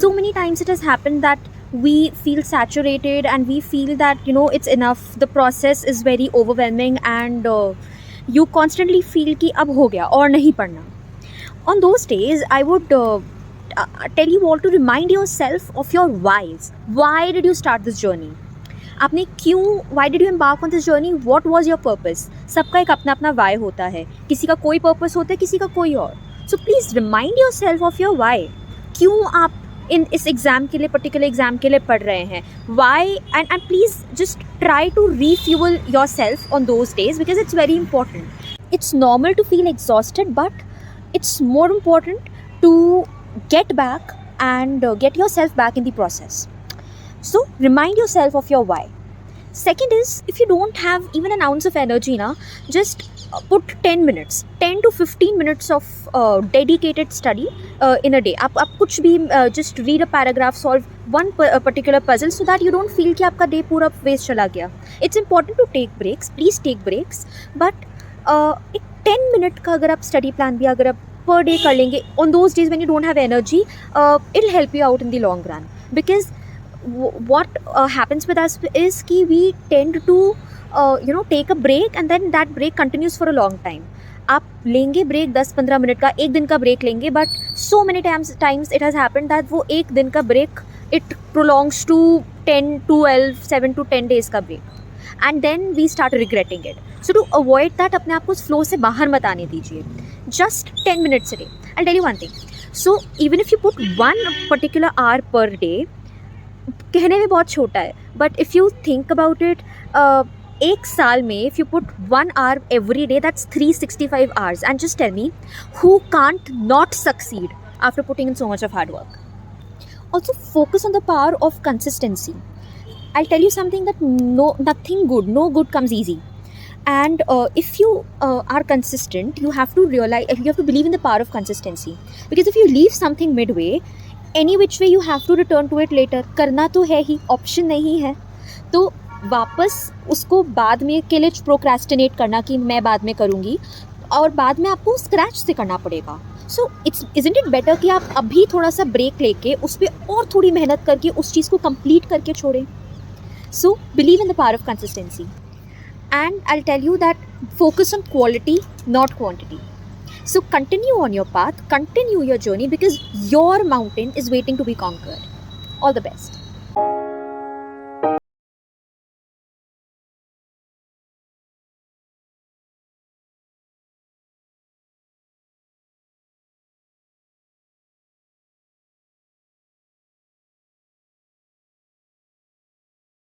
So many times it has happened that we feel saturated and we feel that it's enough, the process is very overwhelming, and you constantly feel कि अब हो गया और नहीं पढ़ना. On those days I would tell you all to remind yourself of your whys. Why did you start this journey? आपने क्यों, why did you embark on this journey? What was your purpose? सबका एक अपना अपना why होता है, किसी का कोई purpose होता है, किसी का कोई और. So please remind yourself of your why. क्यों आप इस एग्ज़ाम के लिए, पर्टिकुलर एग्ज़ाम के लिए पढ़ रहे हैं? Why? And please just try to refuel yourself on those days because it's very important. It's normal to feel exhausted, but it's more important to get back and get yourself back in the process. So remind yourself of your why. Second is, if you don't have even an ounce of energy now, just put 10 minutes, 10 to 15 minutes of dedicated study in a day. आप कुछ भी just read a paragraph, solve one particular puzzle so that you don't feel कि आपका day पूरा waste चला गया. It's important to take breaks, please take breaks, but एक 10 minute का अगर आप study plan भी अगर आप per day कर लेंगे on those days when you don't have energy, it'll help you out in the long run. Because what happens with us is कि we tend to take a break and then that break continues for a long time. आप लेंगे break 10-15 minute का, एक दिन का break लेंगे, but so many times it has happened that वो एक दिन का break it prolongs to 10, 12, 7 to 10 days का break, and then we start regretting it. So to avoid that, अपने आप को उस flow से बाहर मत आने दीजिए. Just 10 minutes a day. I'll tell you one thing. So even if you put one particular hour per day, कहने में बहुत छोटा है, but if you think about it, एक साल में if you put 1 hour every day, that's 365 hours. And just tell me, who can't not succeed after putting in so much of hard work? Also focus on the power of consistency. I'll tell you something, that no good comes easy. And if you are consistent, you have to realize, you have to believe in the power of consistency. Because if you leave something midway, any which way you have to return to it later. करना तो है ही, option नहीं है, तो वापस उसको बाद में के लिए प्रोक्रेस्टिनेट करना कि मैं बाद में करूँगी, और बाद में आपको स्क्रैच से करना पड़ेगा. सो इज़न्ट इट बेटर कि आप अभी थोड़ा सा ब्रेक लेके उस पर और थोड़ी मेहनत करके उस चीज़ को कंप्लीट करके छोड़ें. So believe in the power of consistency. And I'll tell you that focus on quality, not quantity. So continue on your path, continue your journey, because your mountain is waiting to be conquered. All the best.